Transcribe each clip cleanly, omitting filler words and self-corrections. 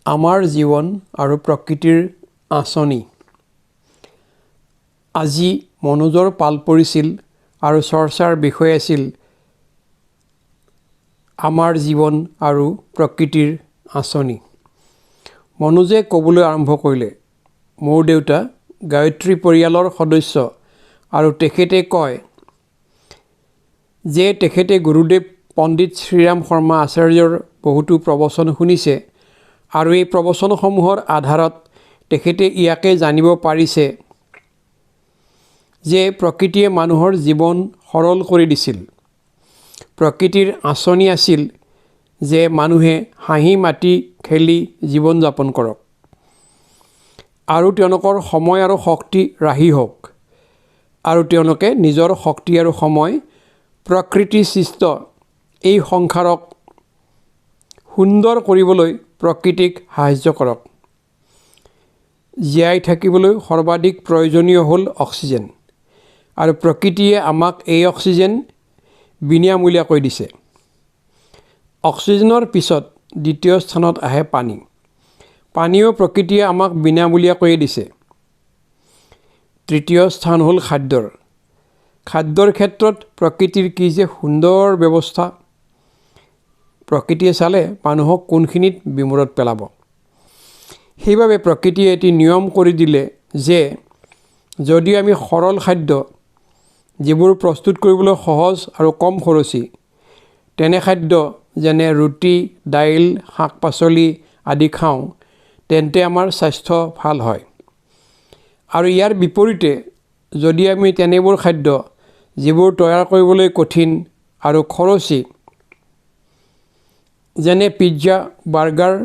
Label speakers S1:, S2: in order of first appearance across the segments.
S1: আমাৰ জীৱন আৰু প্ৰকৃতিৰ আঁচনি। আজি মনোজৰ পাল পৰিছিল আৰু চৰ্চাৰ বিষয় আছিল আমাৰ জীৱন আৰু প্ৰকৃতিৰ আঁচনি। মনোজে ক'বলৈ আৰম্ভ কৰিলে, মোৰ দেউতা গায়ত্ৰী পৰিয়ালৰ সদস্য আৰু তেখেতে কয় যে তেখেতে গুৰুদেৱ পণ্ডিত শ্ৰীৰাম শৰ্মা আচাৰ্যৰ বহুতো প্ৰবচন শুনিছে আৰু এই প্ৰবচনসমূহৰ আধাৰত তেখেতে ইয়াকে জানিব পাৰিছে যে প্ৰকৃতিয়ে মানুহৰ জীৱন সৰল কৰি দিছিল। প্ৰকৃতিৰ আঁচনি আছিল যে মানুহে হাঁহি মাতি খেলি জীৱন যাপন কৰক আৰু তেওঁলোকৰ সময় আৰু শক্তি ৰাহি হওক আৰু তেওঁলোকে নিজৰ শক্তি আৰু সময় প্ৰকৃতি সৃষ্ট এই সংসাৰক সুন্দৰ কৰিবলৈ প্ৰকৃতিক সাহায্য কৰক। জীয়াই থাকিবলৈ সৰ্বাধিক প্ৰয়োজনীয় হ'ল অক্সিজেন আৰু প্ৰকৃতিয়ে আমাক এই অক্সিজেন বিনামূলীয়াকৈ দিছে। অক্সিজেনৰ পিছত দ্বিতীয় স্থানত আহে পানী। পানীও প্ৰকৃতিয়ে আমাক বিনামূলীয়াকৈ দিছে। তৃতীয় স্থান হ'ল খাদ্যৰ। খাদ্যৰ ক্ষেত্ৰত প্ৰকৃতিৰ কি যে সুন্দৰ ব্যৱস্থা। প্ৰকৃতিয়ে চালে মানুহক কোনখিনিত বিমূৰত পেলাব। সেইবাবে প্ৰকৃতিয়ে এটি নিয়ম কৰি দিলে যে যদি আমি সৰল খাদ্য যিবোৰ প্ৰস্তুত কৰিবলৈ সহজ আৰু কম খৰচী তেনে খাদ্য যেনে ৰুটি, দাইল, শাক পাচলি আদি খাওঁ তেন্তে আমাৰ স্বাস্থ্য ভাল হয়। আৰু ইয়াৰ বিপৰীতে যদি আমি তেনেবোৰ খাদ্য যিবোৰ তৈয়াৰ কৰিবলৈ কঠিন আৰু খৰচী যেনে পিজ্জা, বাৰ্গাৰ,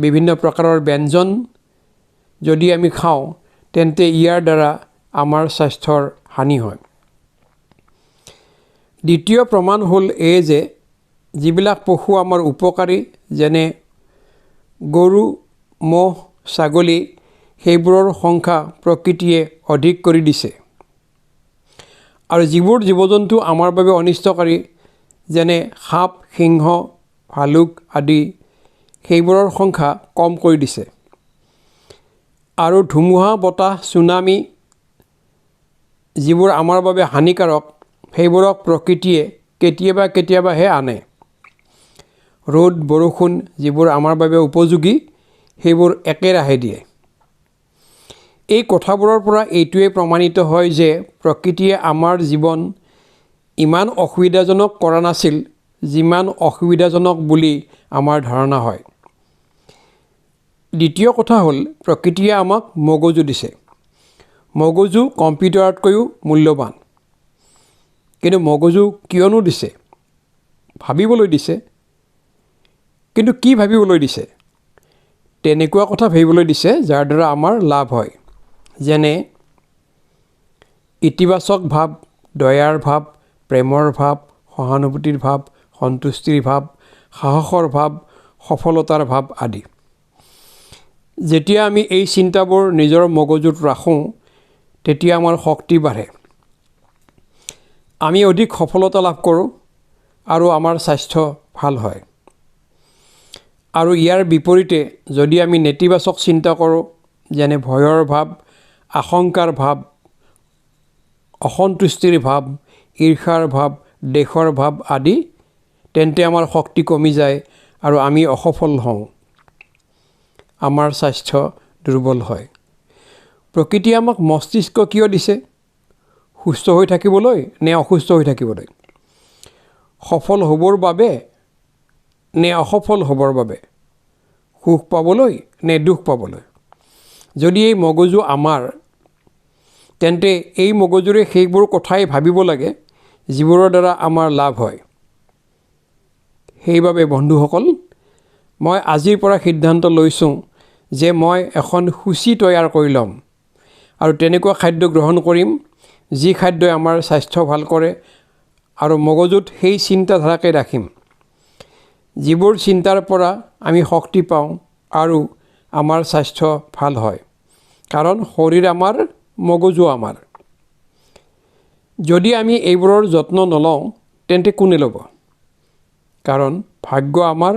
S1: বিভিন্ন প্ৰকাৰৰ ব্যঞ্জন যদি আমি খাওঁ তেন্তে ইয়াৰ দ্বাৰা আমাৰ স্বাস্থ্যৰ হানি হয়। দ্বিতীয় প্ৰমাণ হ'ল এই যে যিবিলাক পশু আমাৰ উপকাৰী যেনে গৰু, ম'হ, ছাগলী সেইবোৰৰ সংখ্যা প্ৰকৃতিয়ে অধিক কৰি দিছে আৰু যিবোৰ জীৱ-জন্তু আমাৰ বাবে অনিষ্টকাৰী যেনে সাপ, সিংহ, ভালুক আদি সেইবোৰৰ সংখ্যা কম কৰি দিছে। আৰু ধুমুহা, বতাহ, চুনামি যিবোৰ আমাৰ বাবে হানিকাৰক সেইবোৰক প্ৰকৃতিয়ে কেতিয়াবা কেতিয়াবাহে আনে। ৰ'দ, বৰষুণ যিবোৰ আমাৰ বাবে উপযোগী সেইবোৰ একেৰাহে দিয়ে। এই কথাবোৰৰ পৰা এইটোৱে প্ৰমাণিত হয় যে প্ৰকৃতিয়ে আমাৰ জীৱন ইমান অসুবিধাজনক কৰা নাছিল যিমান অসুবিধাজনক বুলি আমাৰ ধাৰণা হয়। দ্বিতীয় কথা হ'ল প্ৰকৃতিয়ে আমাক মগজু দিছে। মগজু কম্পিউটাৰতকৈও মূল্যৱান। কিন্তু মগজু কিয়নো দিছে? ভাবিবলৈ দিছে। কিন্তু কি ভাবিবলৈ দিছে? তেনেকুৱা কথা ভাবিবলৈ দিছে যাৰ দ্বাৰা আমাৰ লাভ হয়। যেনে ইতিবাচক ভাৱ, দয়াৰ ভাৱ, প্ৰেমৰ ভাৱ, সহানুভূতিৰ ভাৱ, সন্তুষ্টিৰ ভাৱ, সাহসৰ ভাৱ, সফলতাৰ ভাৱ আদি। যেতিয়া আমি এই চিন্তাবোৰ নিজৰ মগজুত ৰাখোঁ তেতিয়া আমাৰ শক্তি বাঢ়ে। আমি অধিক সফলতা লাভ কৰোঁ আৰু আমাৰ স্বাস্থ্য ভাল হয়। আৰু ইয়াৰ বিপৰীতে যদি আমি নেতিবাচক চিন্তা কৰোঁ যেনে ভয়ৰ ভাৱ, আশংকাৰ ভাৱ, অসন্তুষ্টিৰ ভাৱ, ঈৰ্ষাৰ ভাৱ, দ্বেষৰ ভাৱ আদি তেন্তে আমাৰ শক্তি কমি যায় আৰু আমি অসফল হওঁ। আমাৰ স্বাস্থ্য দুৰ্বল হয়। প্ৰকৃতিয়ে আমাক মস্তিষ্ক কিয় দিছে? সুস্থ হৈ থাকিবলৈ নে অসুস্থ হৈ থাকিবলৈ? সফল হ'বৰ বাবে নে অসফল হ'বৰ বাবে? সুখ পাবলৈ নে দুখ পাবলৈ? যদি এই মগজু আমাৰ তেন্তে এই মগজুৰে সেইবোৰ কথাই ভাবিব লাগে যিবোৰৰ দ্বাৰা আমাৰ লাভ হয়। সেইবাবে বন্ধুসকল, মই আজিৰ পৰা সিদ্ধান্ত লৈছোঁ যে মই এখন সূচী তৈয়াৰ কৰি ল'ম আৰু তেনেকুৱা খাদ্য গ্ৰহণ কৰিম যি খাদ্যই আমাৰ স্বাস্থ্য ভাল কৰে আৰু মগজুত সেই চিন্তাধাৰাকে ৰাখিম যিবোৰ চিন্তাৰ পৰা আমি শক্তি পাওঁ আৰু আমাৰ স্বাস্থ্য ভাল হয়। কাৰণ শৰীৰ আমাৰ, মগজু আমাৰ। যদি আমি এইবোৰৰ যত্ন নলওঁ তেন্তে কোনে ল'ব? কাৰণ ভাগ্য আমাৰ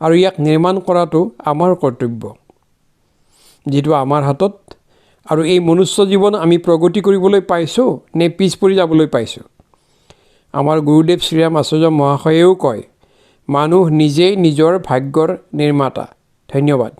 S1: আৰু ইয়াক নিৰ্মাণ কৰাটো আমাৰ কৰ্তব্য, যিটো আমাৰ হাতত। আৰু এই মনুষ্য জীৱন আমি প্ৰগতি কৰিবলৈ পাইছোঁ নে পিছ পৰি যাবলৈ পাইছোঁ? আমাৰ গুৰুদেৱ শ্ৰীৰাম আচাৰ্য মহাশয়েও কয়, মানুহ নিজেই নিজৰ ভাগ্যৰ নিৰ্মাতা। ধন্যবাদ।